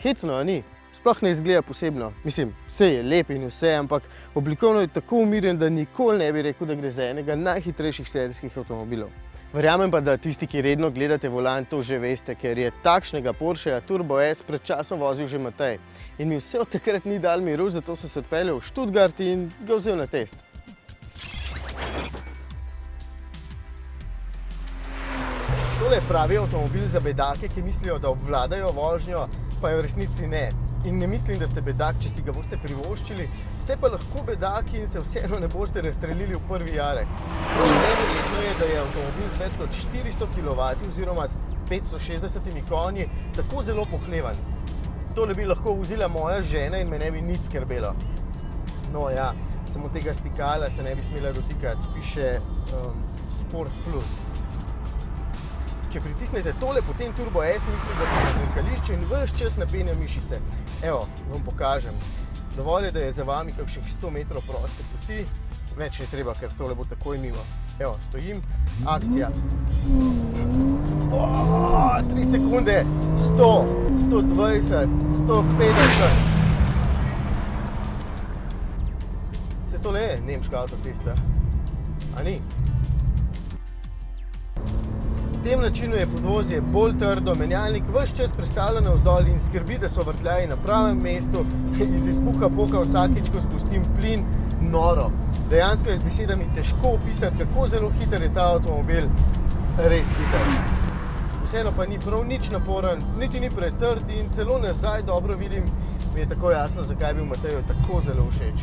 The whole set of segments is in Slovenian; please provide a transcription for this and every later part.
Hecno, a ni? Sploh ne izgleda posebno. Mislim, vse je lep in vse, ampak oblikovno je tako umirjen, da nikoli ne bi rekel, da gre za enega najhitrejših serijskih avtomobilov. Verjamem pa, da tisti, ki redno gledate volan, to že veste, ker je takšnega Porschea Turbo S pred časom vozil že Matej. In mi vse od takrat ni dal miru, zato sem se odpeljal v Stuttgart in ga vzel na test. Tole je pravi avtomobil za bedake, ki mislijo, da obvladajo vožnjo, pa je v resnici ne. In ne mislim, da ste bedak, če si ga boste privoščili, ste pa lahko bedaki in se vseeno ne boste razstrelili v prvi jarek. Neverjetno je, da je avtomobil z več kot 400 kW oziroma s 560 konji tako zelo pohlevan. Tole bi lahko vozila moja žena in me ne bi nič skrbelo. No ja, samo tega stikala se ne bi smela dotikati, piše Sport Plus. Če pritisnete tole, potem Turbo S misli, da ste na dirkališču in ves čas napenja mišice. Evo, vam pokažem. Dovolj je, da je za vami kakšnih 100 metrov proste poti, več ne treba, ker tole bo takoj mimo. Evo, stojim, akcija. 3 sekunde, 100, 120, 150. Se tole je nemška avtocesta? A ni? V tem načinu je podvozje bolj trdo, menjalnik ves čas prestavlja navzdol in skrbi, da so vrtljaji na pravem mestu, iz izpuha poka vsakič, ko spustim plin, noro. Dejansko je z besedami težko opisati, kako zelo hiter je ta avtomobil, res hiter. Vseeno pa ni prav nič naporen, niti ni pretrd in celo nazaj dobro vidim, mi je tako jasno, zakaj je bil Mateju tako zelo všeč.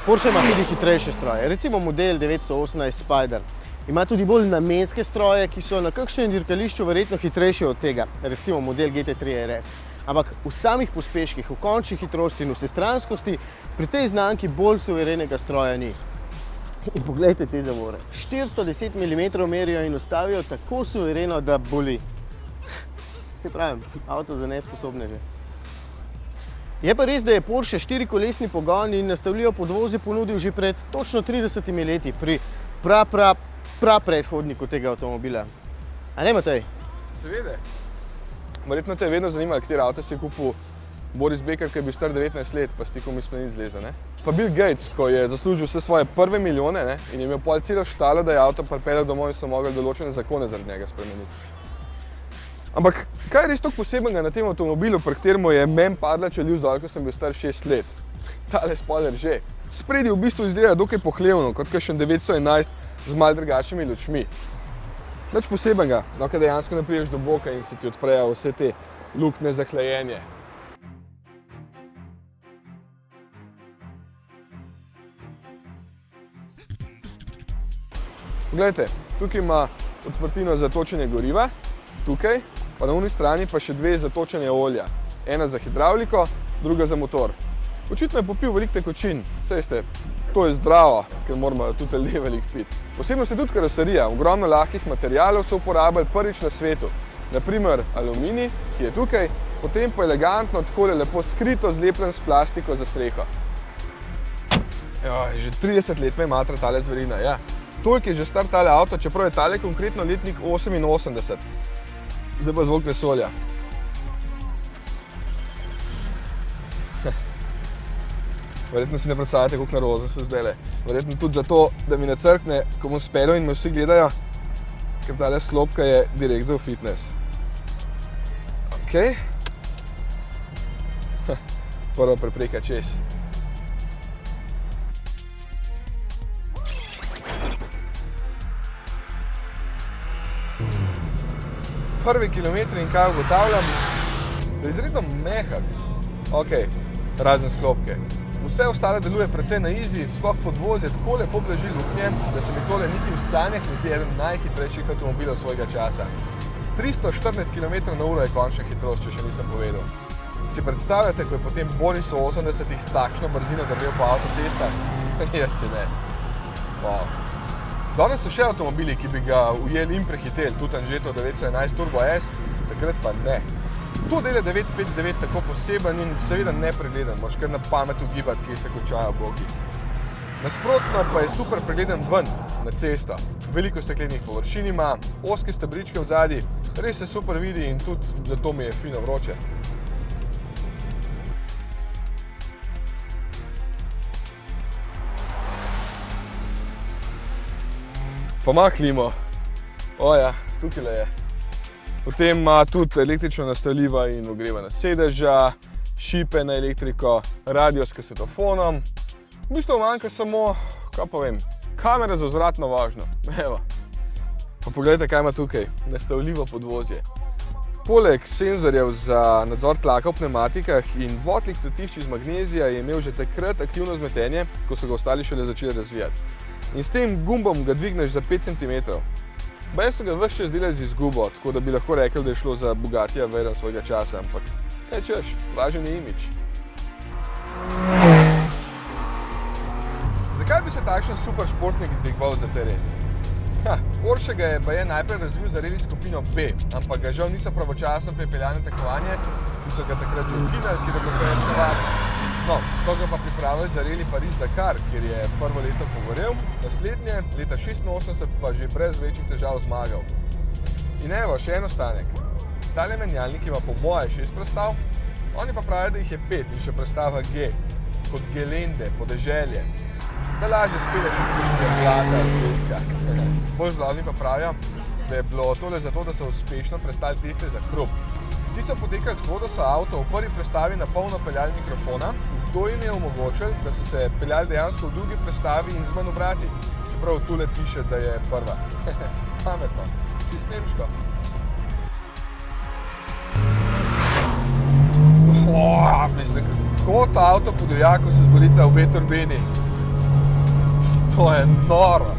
Porsche ima tudi hitrejše stroje, recimo model 918 Spyder. Ima tudi bolj namenske stroje, ki so na kakšnem dirkališču verjetno hitrejši od tega, recimo model GT3 RS. Ampak v samih pospeških, v končni hitrosti in vsestranskosti pri tej znamki bolj suverenega stroja ni. In poglejte te zavore. 410 mm merijo in ustavijo tako suvereno, da boli. Se pravim, avto za nesposobneže. Je pa res, da je Porsche 4-kolesni pogon in nastavljivo podvozje ponudil že pred točno 30 leti pri predhodniku tega avtomobila. A ne, Matej? Seveda. Verjetno te je vedno zanimalo, kateri avto si je kupil Boris Becker, ki je bil star 19 let, pa s tikom iz plenic zleza, ne? Pa Bill Gates, ko je zaslužil vse svoje prve milijone, ne? In je imel pol celo štalo, da je avto pripeljal domov in so mogli določene zakone zaradi njega spremeniti. Ampak kaj je res toliko posebnega na tem avtomobilu, pri kateremu je meni padla čeljust dol, ko sem bil star 6 let? Tale spoiler že. Spredi v bistvu izgleda dokaj pohlevno, kot kakšen 911 z malo drugačnimi lučmi. Nič posebnega, dokaj dejansko ne priješ do boka in se ti odprejo vse te luknje za hlajenje. Poglejte, tukaj ima odprtino za točenje goriva, tukaj, pa na uni strani pa še dve za točenje olja. Ena za hidravliko, druga za motor. Očitno je popil veliko tekočin, saj veste, to je zdravo, ker moramo tudi ljudje veliko piti. Posebno je tudi karoserija, ogromno lahkih materialov so uporabili prvič na svetu. Naprimer aluminij, ki je tukaj, potem pa elegantno takole lepo skrito zlepljen s plastiko za streho. Že 30 let me matra tale zverina, ja. Toliko je že star tale avto, čeprav je tale konkretno letnik 88. Zdaj pa zvok vesolja. Verjetno si ne predstavljate, koliko naroze so zdajle. Verjetno tudi zato, da mi ne crkne, ko bom speljal in me vsi gledajo, ker tale sklopka je direkt za fitness. Ok. Prva prepreka čez. Prvi kilometri in kaj ugotavljam, da je izredno mehak. Ok, razen sklopke. Vse ostale deluje precej na easy, sploh podvozje tako lepo blaži luknje, da se mi tole niti v sanjah ne zdi eden najhitrejših avtomobilov svojega časa. 314 km/h je končna hitrost, če še nisem povedal. Si predstavljate, ko je potem Boris v 80-ih s takšno brzino drvel po avtocestah? Jaz si ne. Wow. Danes so še avtomobili, ki bi ga ujeli in prehiteli, tudi Anžetov 911 Turbo S, takrat pa ne. To dela 959 tako poseben in seveda nepregleden, moraš kar na pamet ugibati, kje se končajo bogi. Nasprotno pa je super pregleden ven, na cesto. veliko steklenih površin ima, ozke stebričke v zadnji, res se super vidi in tudi zato mi je fino vroče. Pa ima klimo. Oja, tukaj je. Potem ima tudi električno nastavljiva in ogrevana sedeža, šipe na elektriko, radio s kasetofonom. V bistvu manjka samo, kaj povem, kamera za vzvratno vožnjo. Evo. Pa pogledajte, kaj ima tukaj. Nastavljivo podvozje. Poleg senzorjev za nadzor tlaka v pnevmatikah in votlih platišč iz magnezija je imel že takrat aktivno vzmetenje, ko so ga ostali šele začeli razvijati. In s tem gumbom ga dvigneš za 5 cm. Baje so ga ves čas delali z izgubo, tako da bi lahko rekel, da je šlo za Bugattija Veyron svojega časa, ampak kaj češ, važen je imidž. Zakaj bi se takšen super športnik dvigoval za teren? Porsche ga je baje najprej razvil za rally skupino B, ampak ga žal niso pravočasno pripeljali na tekmovanje, ki so ga takrat že ukinili, ker je bilo preveč nevarno. No, so ga pa pripravili za rally Paris-Dakar, kjer je prvo leto pogorel, naslednje, leta 86, pa že brez večjih težav zmagal. In evo, še en ostanek. Tale menjalnik ima po moje 6 prestav, oni pa pravijo, da jih je 5 in še prestava G, kot Gelände, podeželje. Da lažje speleš iz tistega blata, peska. Bolj zlovni pa pravijo, da je bilo tole zato, da so uspešno prestali teste za hrup. Ti so potekali tako, da so avto v prvi prestavi na polno peljali mikrofona in to jim je omogočilo, da so se peljali dejansko v drugi prestavi in z manj obrati. Čeprav tule piše, da je prva. Pametno, čist nemško. Mislim, kako ta avto podivja, ko se zbolita obe turbini. To je noro.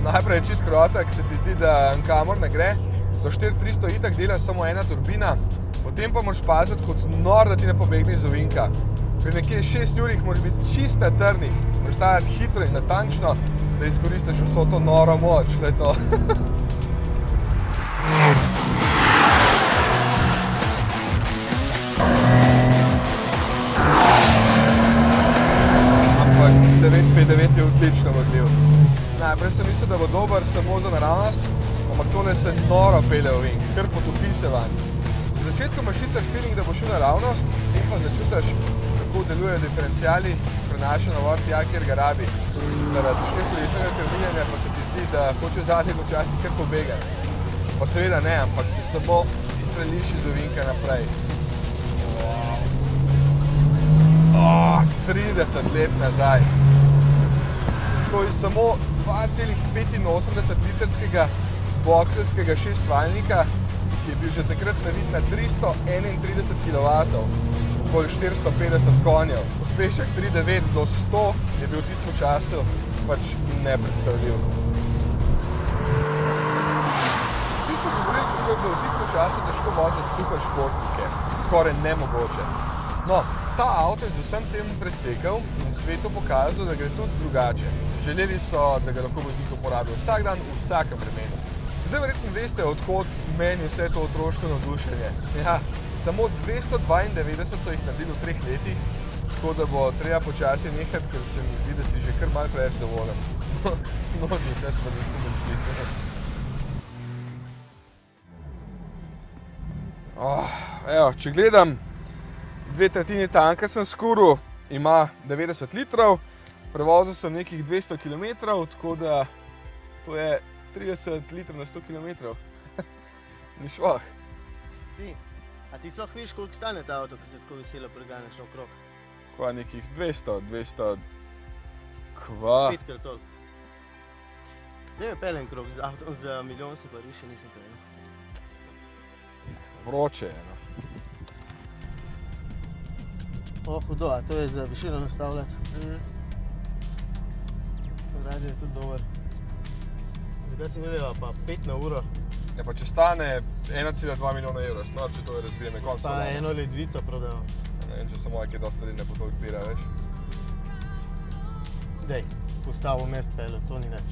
Najprej je čist krotek, se ti zdi, da nikamor ne gre. Do 4300 itak dela samo ena turbina, potem pa moraš paziti kot nor, da ti ne pobegne iz ovinka. Pri nekje 6 urih moraš biti čist na trnih, prestajati hitro in natančno, da izkoristiš vso to noro moč. Ampak 959 je odlično vodljiv. Najprej sem mislil, da bo dober samo za naravnost, ampak tole se noro pele v vink, kar potopi se vanj. V začetku imaš sicer feeling, da bo šel naravnost, in pa začutiš, kako delujejo diferenciali, prenaša navor tja, kjer ga rabi. Zaradi štirikolesnega krmiljenja pa se ti zdi, da hoče zadnji počasi kar pobegati. Pa seveda ne, ampak si samo izstreliš iz ovinka naprej. 30 let nazaj. To je samo 2,85 litrskega bokserskega šestvaljnika, ki je bil že takrat navit na 331 kW, okoli 450 konjev. Pospešek 3,9 do 100 je bil v tistem času pač nepredstavljiv. Vsi so govorili, kako je bilo v tistem času težko voziti super športnike, skoraj nemogoče. No, ta avto je z vsem tem presekal in svetu pokazal, da gre tudi drugače. Želeli so, da ga lahko voznik uporabil vsak dan, v vsakem vremenu. Zdaj verjetno veste, odkot meni vse to otroško navdušenje. Ja, samo 292 so jih naredili v 3 letih, tako da bo treba počasi nehati, ker se mi zdi, da si že kar malo preveč dovoljen. Nožni vse smo razumeli. Evo, če gledam, 2/3 tanka sem skuril, ima 90 litrov, prevozil sem nekih 200 km, tako da to je 30 litrov na 100 km. Ni švah. A ti sploh vidiš, koliko stane ta avto, ki se tako veselo preganjaš naokrog? Kva nekih 200, kva? 5-krat toliko. Ne me peljem krog z avtom za milijon, se pa še nisem peljem. Vroče je, no. Hudo, a to je za višino nastavljati. Radio je tudi dober. Zakaj si vedela pa 5 na uro? Ja, pa če stane 1,2 milijona evrov, stvar, če to je razbijem na koncu. Pa eno ledvico prodajal. Ne vem, če samo nekaj dosta ne po toliko pira, veš. Dej, postavu mest peljo, to ni nič.